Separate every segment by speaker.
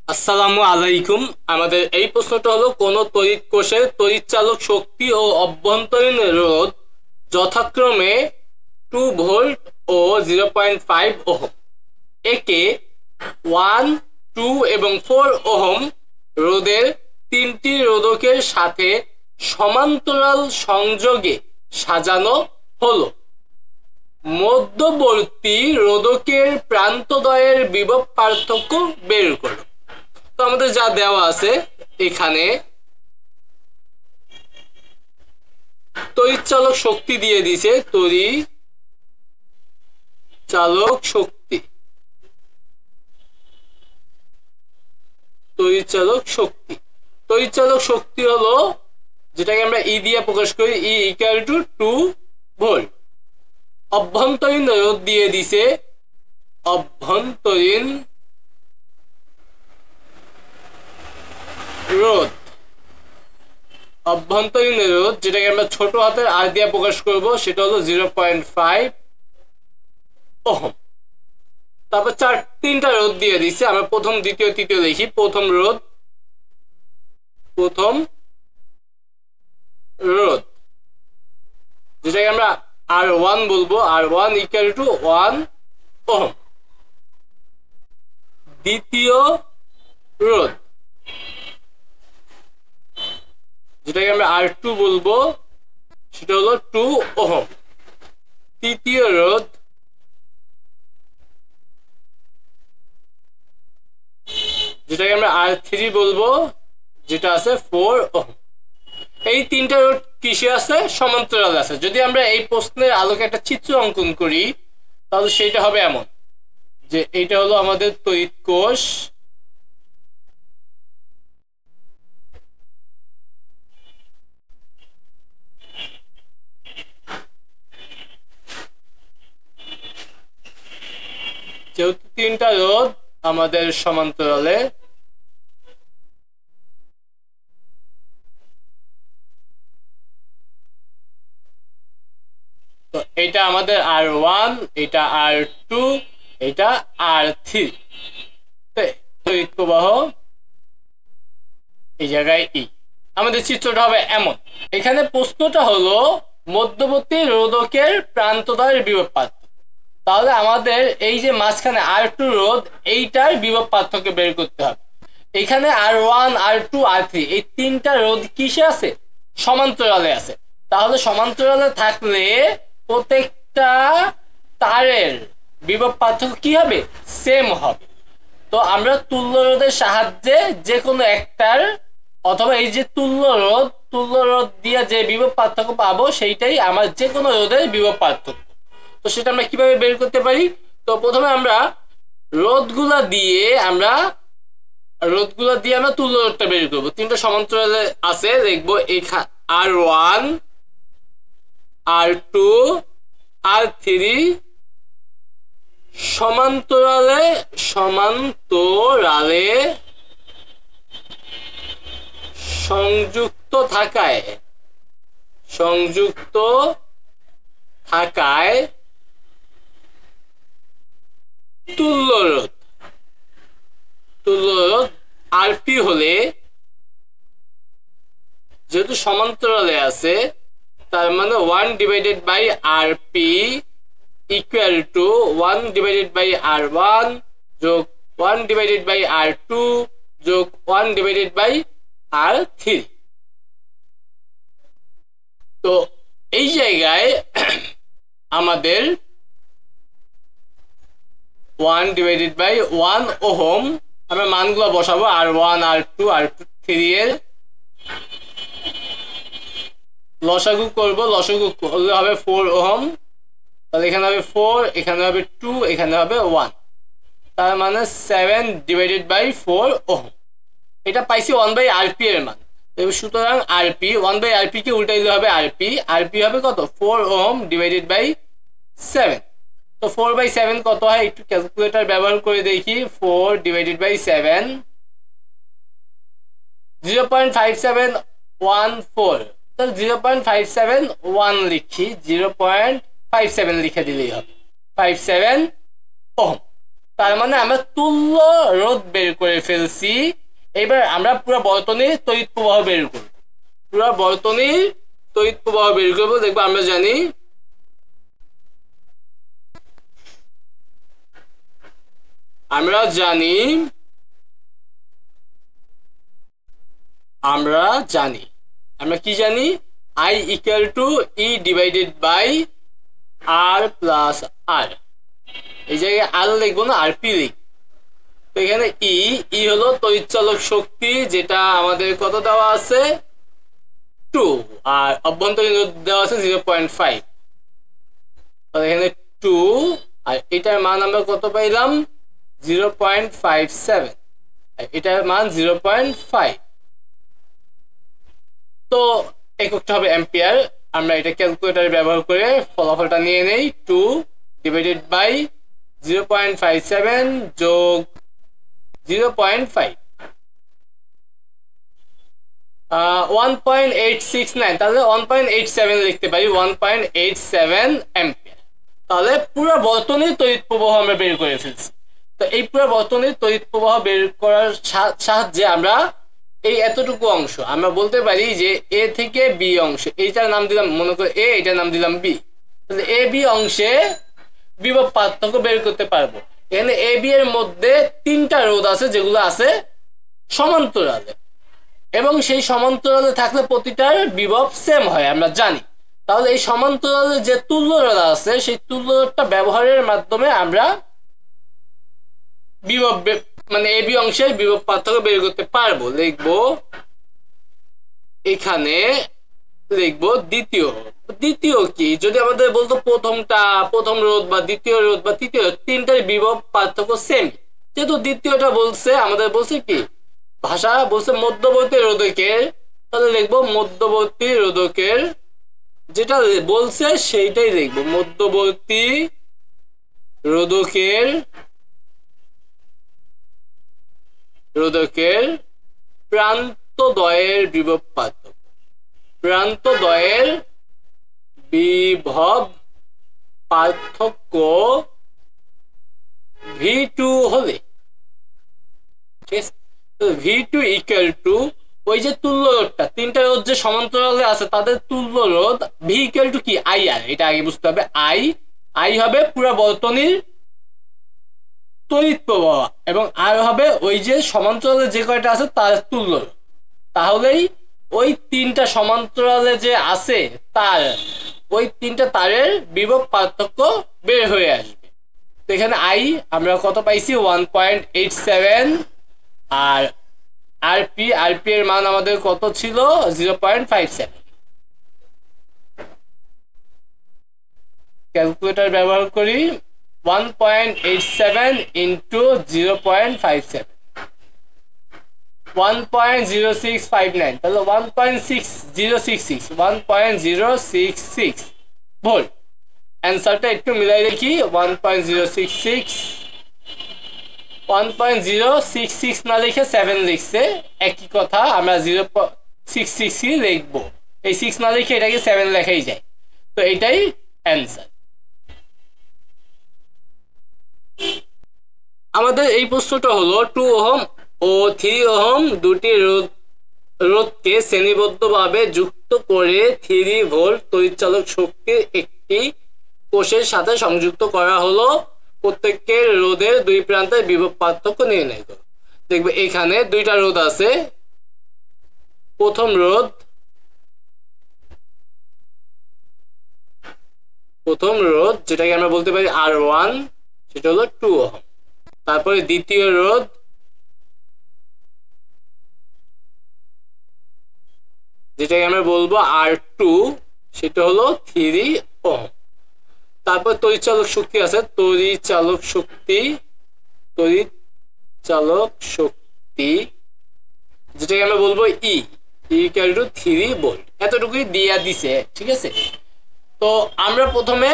Speaker 1: আসসালামু আলাইকুম। আমাদের এই প্রশ্নটা হলো, কোন তড়িৎ কোষে তড়িৎচালক শক্তি ও অভ্যন্তরীণ রোধ যথাক্রমে 2 ভোল্ট ও 0.5 ওহম। একে 1, 2 এবং 4 ওহম রোধের তিনটি রোধকের সাথে সমান্তরাল সংযোগে সাজানো হলো। মধ্যবর্তী রোধকের প্রান্তদ্বয়ের বিভব পার্থক্য বের করো। তো আমাদের যা দেওয়া আছে এখানে তড়িৎচালক শক্তি দিয়ে দিছে, তড়িৎচালক শক্তি তড়িৎচালক শক্তি হলো যেটাকে আমরা ই দিয়ে প্রকাশ করি, ই ইকুয়াল টু 2 ভোল্ট। অভ্যন্তরীণ রোধ দিয়ে দিছে, অভ্যন্তরীণ রোধ যেটাকে আমরা ছোট হাতের আর দিয়ে প্রকাশ করব, সেটা হলো 0.5 ওহম। তারপর তিনটা রোধ দিয়ে দিচ্ছে, আমরা প্রথম, দ্বিতীয়, তৃতীয় লিখি। প্রথম রোধ যেটাকে আমরা R1 বলবো, R1 ইকুয়াল টু 1 ওহম। দ্বিতীয় রোধ যেটাকে আমরা R2 বলবো, সেটা হলো 2 ওহম। তৃতীয় রোধ যেটাকে আমরা R3 বলবো, যেটা আছে 4 ওহম। এই তিনটা রোধ কিসে আছে? সমান্তরাল আছে। যদি আমরা এই প্রশ্নের আলোকে একটা চিত্র অঙ্কন করি, তাহলে সেটা হবে এমন যে এইটা হলো আমাদের তড়িৎ কোষ, যেহেতু তিনটা রোধ আমাদের সমান্তরালে, তো এটা আমাদের R1, এটা R2, এটা R3। তড়িৎ প্রবাহ এই জায়গায় ই। আমাদের চিত্রটা হবে এমন। এখানে প্রশ্নটা হলো মধ্যবর্তী রোধকের প্রান্তদ্বয়ের বিভব পার্থক্য। তাহলে আমাদের এই যে মাঝখানে R2 রোধ, এইটার বিভব পার্থক্য বের করতে হবে। এখানে R1, R2, R3 এই তিনটা রোধ কিসে আছে? সমান্তরালে আছে। তাহলে সমান্তরালে থাকলে প্রত্যেকটা তারের বিভব পার্থক্য কি হবে? সেম হবে। তো আমরা তুল্য রোধের সাহায্যে যে কোনো একটার, অথবা এই যে তুল্য রোধ দিয়ে যে বিভব পার্থক্য পাবো, সেইটাই আমার যে কোনো রোধের বিভব পার্থক্য। তো সেটা আমরা কিভাবে বের করতে পারি? তো প্রথমে আমরা রোধগুলা দিয়ে আমরা তুল্য রোধটা বের করবো। তিনটা সমান্তরালে আছে, দেখবো এখানে R1, R2, R3 সমান্তরালে সংযুক্ত থাকায় তুল্য রোধ RP হলে, যেহেতু সমান্তরালে আছে, তার মানে 1/RP ইকুয়াল টু 1/R1 যোগ 1/R2 যোগ 1/R3। তো এই জায়গায় আমাদের 1/1 ওহম আমরা মানগুলো বসাবো। R1, R2, R3 এর লসাগু করব। লসাগু করলে হবে 4 ওহম। তাহলে এখানে হবে 4, এখানে হবে 2, এখানে হবে 1। তার মানে 7/4 ওহম। এটা পাইছি 1/RP এর মান। সুতরাং RP 1/RP কে উল্টাইলে হবে RP হবে কত? 4 ওহম ডিভাইডেড বাই 7। তো 4/7 কত হয়? একটু ক্যালকুলেটর ব্যবহার করে দেখি। 4 ডিভাইডেড বাই 7, 0.5714। তাহলে 0.571 লিখি, 0.57 লিখে দিলেই হবে। 57 ওহম। তার মানে আমরা তুল্য রোধ বের করে ফেলছি। এবার আমরা পুরো বর্তনীর তড়িৎ প্রবাহ বের করব, পুরো বর্তনীর তড়িৎ প্রবাহ বের করবো। দেখবো আমরা জানি আমরা কি জানি I equal to E divided by R plus R। এই জায়গায় আর লিখবো না, RP লিখ। তো এখানে ই হলো তড়িৎচালক শক্তি, যেটা আমাদের কত দেওয়া আছে 2, আর অভ্যন্তরীণ রোধ দেওয়া আছে 0.5। তাহলে এখানে 2 আর এটার মান আমরা কত পাইলাম 0.57, আর এটার মান 0.5। তো এককটা হবে অ্যাম্পিয়ার। আমরা এটা ক্যালকুলেটর ব্যবহার করে ফলাফলটা নিয়ে নেই। 2 ডিভাইডেড বাই 0.57 যোগ 0.5 1.869, তাহলে 1.87 লিখতে পারি, 1.87 অ্যাম্পিয়ার। তাহলে পুরো বর্তনীর তড়িৎ প্রবাহ আমরা বের করে ফেলছি। তো এই পুরো বর্তনীর তড়িৎ প্রবাহ বের করার সাহায্যে আমরা এই এতটুকু অংশ আমরা বলতে পারি যে এ থেকে বি অংশ, এইটার নাম দিলাম মনে করে এ, এটার নাম দিলাম বি। তাহলে এ বি অংশে বিভব পার্থক্য বের করতে পারবো। এখানে এ বি এর মধ্যে 3টা রোধ আছে যেগুলো আছে সমান্তরালে, এবং সেই সমান্তরালে থাকলে প্রতিটার বিভব সেম হয় আমরা জানি। তাহলে এই সমান্তরালে যে তুল্য রোধ আছে সেই তুল্য রোধটা ব্যবহারের মাধ্যমে আমরা বিভব মানে এ বি অংশের বিভব পার্থক্য বের করতে পারবো। লিখবো এখানে লিখবো দ্বিতীয় কি, যদি আমাদের বলতো প্রথম রোধ বা দ্বিতীয় রোধ বা তৃতীয় রোধ, 3টার বিভব পার্থক্য সেম, যেহেতু দ্বিতীয়টা বলছে আমাদের বলছে কি ভাষা বলছে মধ্যবর্তী রোধকের, তাহলে লিখবো মধ্যবর্তী রোধকের, যেটা বলছে সেইটাই লিখবো, মধ্যবর্তী রোধকের প্রান্তদ্বয়ের বিভব পার্থক্য, প্রান্তদ্বয়ের বিভব পার্থক্য V2 হলে, ঠিক আছে, V2 ইকুয়াল টু ওই যে তুল্য রোধটা, 3টা রোধ যে সমান্তরালে আছে তাদের তুল্য রোধ V ইকুয়াল টু কি IR, এটা আগে বুঝতে হবে। I হবে পুরো বর্তনীর তড়িৎ প্রবাহ, এবং আর হবে ওই যে সমান্তরালে যে কয়টা আছে তার তুল্য রোধ। তাহলেই ওই 3টা সমান্তরালে যে আছে তার ওই 3টা তারের বিভব পার্থক্য বের হয়ে আসবে। তো এখানে আমরা কত পাইছি 1.87, আর আরপি এর মান আমাদের কত ছিল 0.57। ক্যালকুলেটর ব্যবহার করি, 1.87 ইন্টু 0.57 1.0659, তাহলে 1.066 ভোল্ট। অ্যান্সারটা একটু মিলাই দেখি, 1.066 না লিখে 7 লিখছে, একই কথা, আমরা 0.66 লিখবো, এই 6 না লিখে এটাকে 7 লেখাই যায়। তো এটাই অ্যান্সার। আমাদের এই প্রশ্নটা হলো 2 ওহম ও 3 ওহম দুটি রোধকে শ্রেণীবদ্ধভাবে যুক্ত করে 3 ভোল্ট তড়িৎচালক শক্তির একটি কোষের সাথে সংযুক্ত করা হলো। প্রত্যেকের রোধের 2 প্রান্তের বিভব পার্থক্য নির্ণয় করো। দেখবে এখানে 2টা রোধ আছে। প্রথম রোধ যেটাকে আমরা বলতে পারি R1, সেটা হলো 2 ওহম। তারপরে দ্বিতীয় রোধ যেটাকে আমরা বলবো R2, সেটা হলো 3 ওহম। তারপর তড়িৎচালক শক্তি আছে, তড়িৎচালক শক্তি যেটাকে আমরা বলবো E ইকুয়াল টু 3 ভোল্ট। এতটুকুই দিয়া দিছে, ঠিক আছে। তো আমরা প্রথমে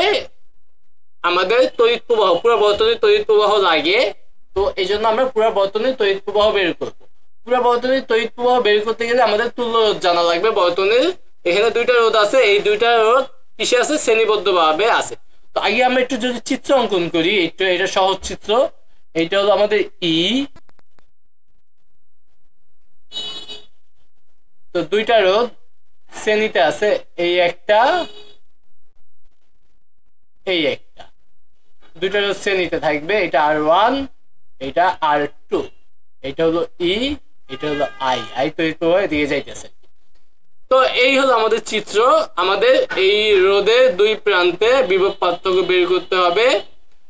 Speaker 1: আমাদের তড়িৎ প্রবাহ, পুরো বর্তনীর তড়িৎ প্রবাহ লাগে, তো এই জন্য আমরা পুরো বর্তনীর তড়িৎ প্রবাহ বের করবো। পুরো বর্তনীর তড়িৎ প্রবাহ বের করতে গেলে আমাদের তুল্য রোধ জানা লাগবে। বর্তনীর এখানে 2টা রোধ আছে, এই 2টা রোধ কিসে আছে, শ্রেণীবদ্ধভাবে আছে। তো আগে আমরা একটু যদি চিত্র অঙ্কন করি, এটা সহজ চিত্র। এইটা হলো আমাদের ই। তো দুইটা রোধ শ্রেণীতে আছে, এই একটা এই একটা, দুইটা রোধ শ্রেণীতে থাকবে। এটা R1, এটা R2, এটা হলো ই, এটা হলো আই। আই তড়িৎ প্রবাহ দিয়ে যাইতেছে। তো এই হলো আমাদের চিত্র। আমাদের এই রোধের দুই প্রান্তে বিভব পার্থক্য বের করতে হবে,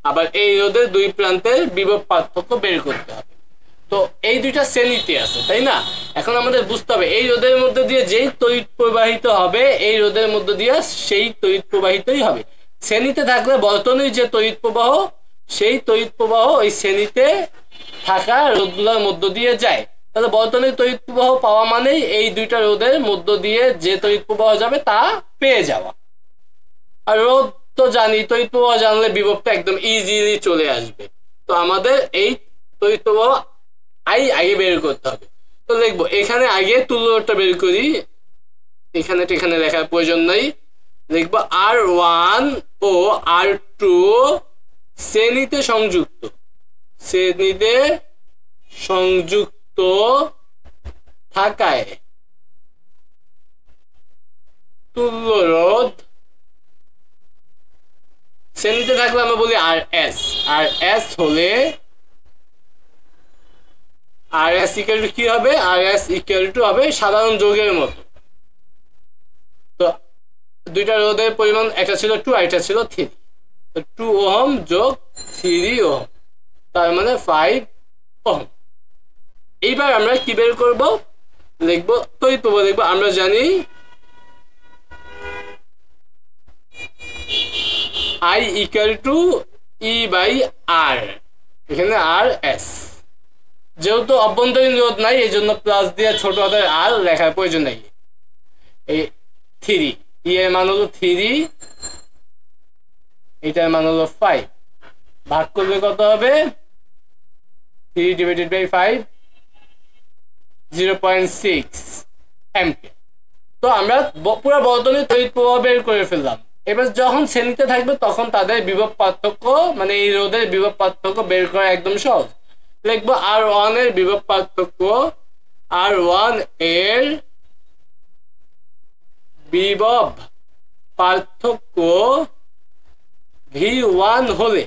Speaker 1: আবার এই রোধের দুই প্রান্তের বিভব পার্থক্য বের করতে হবে। তো এই দুইটা শ্রেণীতে আছে, তাই না? এখন আমাদের বুঝতে হবে এই রোধের মধ্যে দিয়ে যেই তড়িৎ প্রবাহিত হবে, এই রোধের মধ্যে দিয়ে সেই তড়িৎ প্রবাহিতই হবে। শ্রেণীতে থাকলে বর্তনীর যে তড়িৎ প্রবাহ, সেই তড়িৎ প্রবাহ ওই শ্রেণীতে থাকা রোধগুলোর মধ্য দিয়ে যায়। তাহলে বর্তনীর তড়িৎ প্রবাহ পাওয়া মানেই এই দুইটা রোধের মধ্য দিয়ে যে তড়িৎ প্রবাহ যাবে তা পেয়ে যাওয়া। আর রোধ তো জানি, তড়িৎ প্রবাহ জানলে বিভবটা একদম ইজিলি চলে আসবে। তো আমাদের এই তড়িৎ প্রবাহ আই আগে বের করতে হবে। তো লিখবো এখানে আগে তুল্যটা বের করি, এখানে লেখার প্রয়োজন নাই। লিখবো R1 ও R2 শ্রেণীতে সংযুক্ত, শ্রেণীতে সংযুক্ত থাকায় তুল্য রোধ, শ্রেণীতে থাকলে আমরা বলি RS। RS হলে RS ইকুয়াল টু কি হবে? RS ইকুয়াল টু হবে সাধারণ যোগের মতো। তো দুইটা রোধের পরিমাণ, একটা ছিল 2 আর একটা ছিল 3। তো 2 ওহম যোগ 3 ওহম, তার মানে 5 ওহম। এইবার আমরা কি বের করব? লিখবো তড়িৎ প্রবাহ। লিখবো আমরা জানি I equal to E by R, এখানে RS। যেহেতু অভ্যন্তরীণ রোধ নাই, এই জন্য প্লাস দিয়ে ছোট হাতের আর লেখার প্রয়োজন নেই। এই 3, ই এর মান হলো 3, এটার মান হলো 5। ভাগ করলে কত হবে? 3 ডিভাইডেড বাই 5, 0.6 অ্যাম্পিয়ার। তো আমরা পুরো বর্তনীর তড়িৎ প্রবাহ বের করে ফেললাম। এবার যখন শ্রেণীতে থাকবে তখন তাদের বিভব পার্থক্য, মানে এই রোধের বিভব পার্থক্য বের করা একদম সহজ। লিখবো R1 এর বিভব পার্থক্য, R1 এর বিভব পার্থক্য V1 হলে,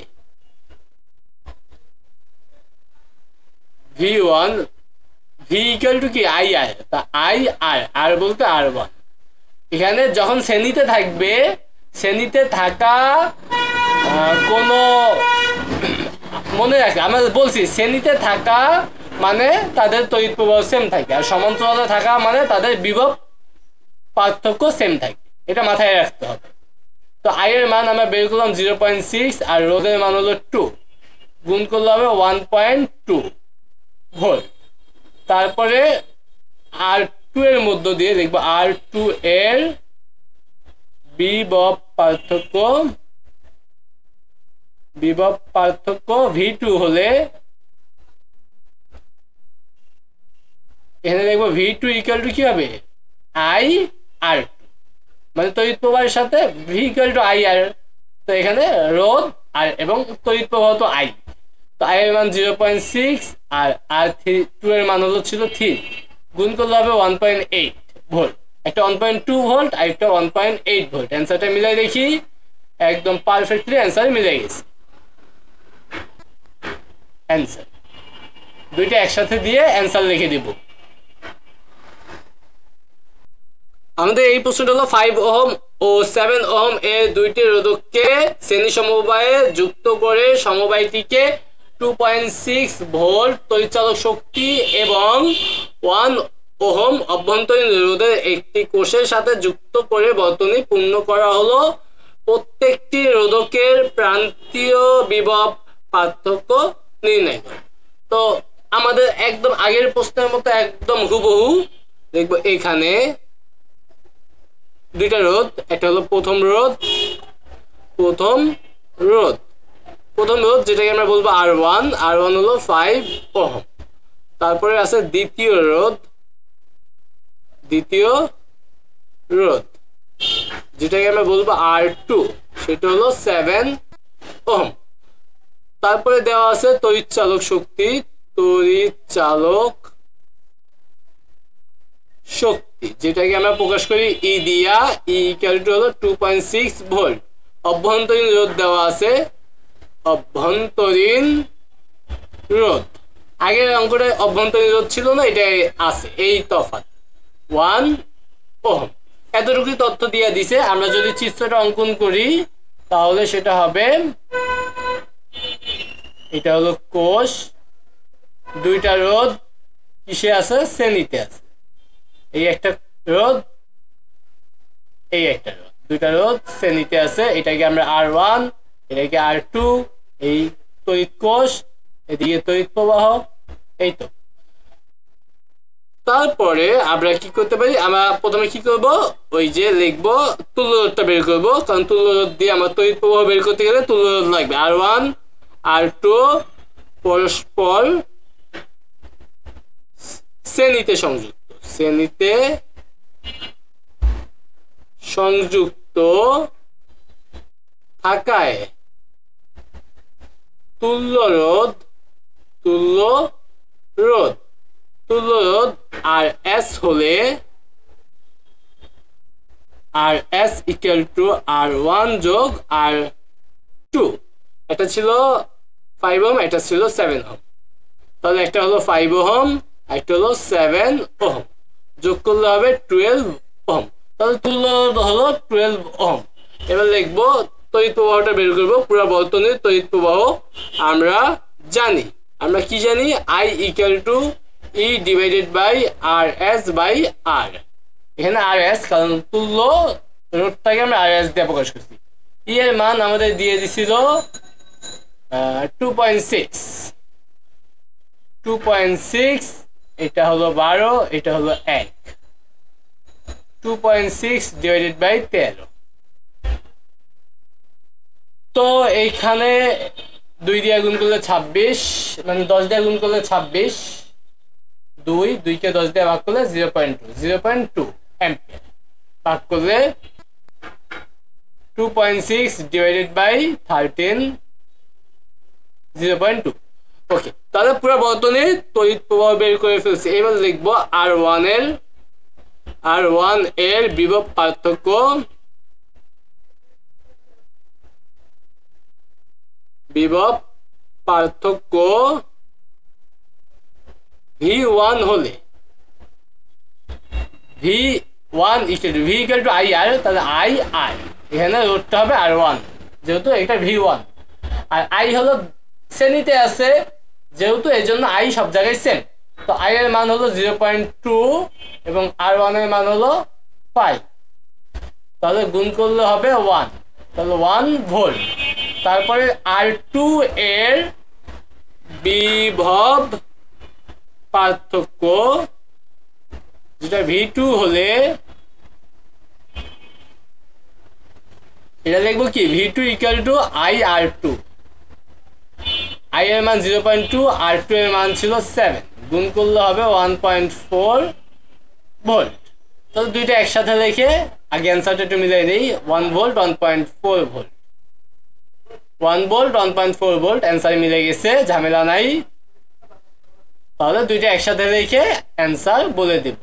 Speaker 1: V1 V ইকুয়াল টু কি IR, তা IR, আর বলতে R1। এখানে যখন শ্রেণীতে থাকবে, শ্রেণীতে থাকা কোনো, মনে রাখে আমরা বলছি শ্রেণীতে থাকা মানে তাদের তড়িৎ প্রবাহ সেম থাকে, আর সমান্তরালে থাকা মানে তাদের বিভব পার্থক্য সেম থাকে। এটা মাথায় রাখতে হবে। তো আই এর মান আমরা বের করলাম 0.6, আর রোধের মান হলো 2, গুণ করলে হবে 1.2 ভোল্ট। তারপরে R2 এর মধ্য দিয়ে দেখবো R2 এর বিভব পার্থক্য, বিভব পার্থক্য V2 হলে, এখানে দেখবো V2 ইকুয়াল টু কি হবে? IR2, মানে তড়িৎ প্রবাহের সাথে V ইকুয়াল টু IR। তো এখানে রোধ আর এবং তড়িৎ প্রবাহ তো I। তো I এর মান 0.6, আর R2 এর মান হলো ছিল 3, গুণ করলে হবে 1.8 ভোল্ট। একটা 1.2 ভোল্ট আর একটা 1.8 ভোল্ট। অ্যান্সারটা মিলাই দেখি, একদম পারফেক্টলি অ্যান্সার মিলে গেছে। অ্যান্সার দুইটা একসাথে দিয়ে অ্যান্সার লিখে দিব। আমাদের এই প্রশ্নটা হলো 5 ওহম ও 7 ওহম এর দুইটি রোধককে শ্রেণী সমবায়ে যুক্ত করে সমবায়টিকে 2.6 ভোল্ট তড়িৎচালক শক্তি এবং 1 ওহম অভ্যন্তরীণ রোধের একটি কোষের সাথে যুক্ত করে বর্তনী পূর্ণ করা হলো। প্রত্যেকটি রোধকের প্রান্তীয় বিভব পার্থক্য নির্ণয় করে। তো আমাদের একদম আগের প্রশ্নের মতো একদম হুবহু দেখবো এখানে দুইটা রোধ, একটা হলো প্রথম রোধ যেটাকে আমরা বলবো R1 হলো 5 ওহম। তারপরে আছে দ্বিতীয় রোধ যেটাকে আমরা বলবো R2, সেটা হলো 7 ওহম। তারপরে দেওয়া আছে তড়িৎ চালক শক্তি, তড়িৎ চালক শক্তি যেটাকে আমরা প্রকাশ করি ই দিয়া, ই ইকুয়াল টু হলো 2.6 ভোল্ট। অভ্যন্তরীণ রোধ দেওয়া আছে, অভ্যন্তরীণ রোধ, আগের অঙ্কটায় অভ্যন্তরীণ রোধ ছিল না, এটাই আছে, এই তফাৎ 1 ওহম। এতটুকু তথ্য দিয়ে দিছে। আমরা যদি চিত্রটা অঙ্কন করি তাহলে সেটা হবে, এটা হলো কোষ, দুইটা রোধ কিসে আছে, শ্রেণীতে আছে, এই একটা রোধ, এই একটা রোধ, দুইটা রোধ শ্রেণীতে আছে। এটাকে আমরা R1, এটাকে R2, এই তড়িৎ কোষ, এদিকে তড়িৎ প্রবাহ, এই তো। তারপরে আমরা কি করতে পারি, আমরা প্রথমে কি করব, ওই যে লিখবো তুল্য রোধটা বের করব, কারণ তুল্য রোধ দিয়ে আমার তড়িৎ প্রবাহ বের করতে গেলে তুল্য রোধ লাগবে। R1 R2 পরস্পর শ্রেণীতে সংযুক্ত, শ্রেণীতে সংযুক্ত থাকায় তুল্য রোধ, তুল্য রোধ, তুল্য রোধ আর এস হলে আর এস ইকুয়াল টু R1 যোগ R2, এটা ছিল 5 ওহম, এটা ছিল 7 ওহম। তাহলে একটা হলো 5 ওহম, একটা হলো 7 ওহম, যোগ করলে হবে 12 ওহম। তাহলে তুল্য রোধ হলো 12 ওহম। এবার লিখবো তড়িৎ প্রবাহটা বের করবো, পুরো বর্তনীর তড়িৎ প্রবাহ আমরা জানি, আমরা কি জানি, I equal to E divided by R S by R. এখানে আর এস কারণ তুল্য রোধটাকে আমরা আর এস দিয়ে প্রকাশ করছি। ই এর মান আমাদের দিয়ে দিছিল 2.6, এটা হলো 12, এটা হলো 1, 2.6 ডিভাইডেড বাই 13। তো এইখানে 2 দিয়ে গুণ করলে 26, মানে 10 দিয়ে গুণ করলে 26, 2 কে 10 দিয়ে ভাগ করলে 0.2 অ্যাম্পিয়ার, ভাগ করলে 2.6 ডিভাইডেড বাই 13, 0.2। ওকে, তাহলে পুরো বর্তনীর তড়িৎ প্রবাহ বের করে ফেলছি। এবার লিখবো R1 এর বিভব পার্থক্য, বিভব পার্থক্য V1 হলে, V1 ইকুয়াল টু IR, তাহলে IR এখানে রোধটা হবে R1 যেহেতু এটা V1, আর I হলো শ্রেণীতে আছে যেহেতু এই জন্য I সব জায়গায় সেম। তো I এর মান হলো 0.2 এবং R1 এর মান হলো 5, তাহলে গুণ করলে হবে 1, তাহলে 1 ভোল্ট। তারপরে R2 এর বিভব পার্থক্য যেটা V2 হলে, এটা লিখবো কি, V2 equal to IR2, I এর মান 0.2, R2 এর মান ছিল 7, গুণ করলে হবে 1.4 ভোল্ট। তাহলে দুইটা একসাথে লিখে আগে অ্যান্সারটা একটু মিলাই দেই, 1 volt 1.4 volt, 1 volt 1.4 volt, answer মিলে গেছে, ঝামেলা নাই। তাহলে দুইটা একসাথে লিখে অ্যান্সার বলে দেব।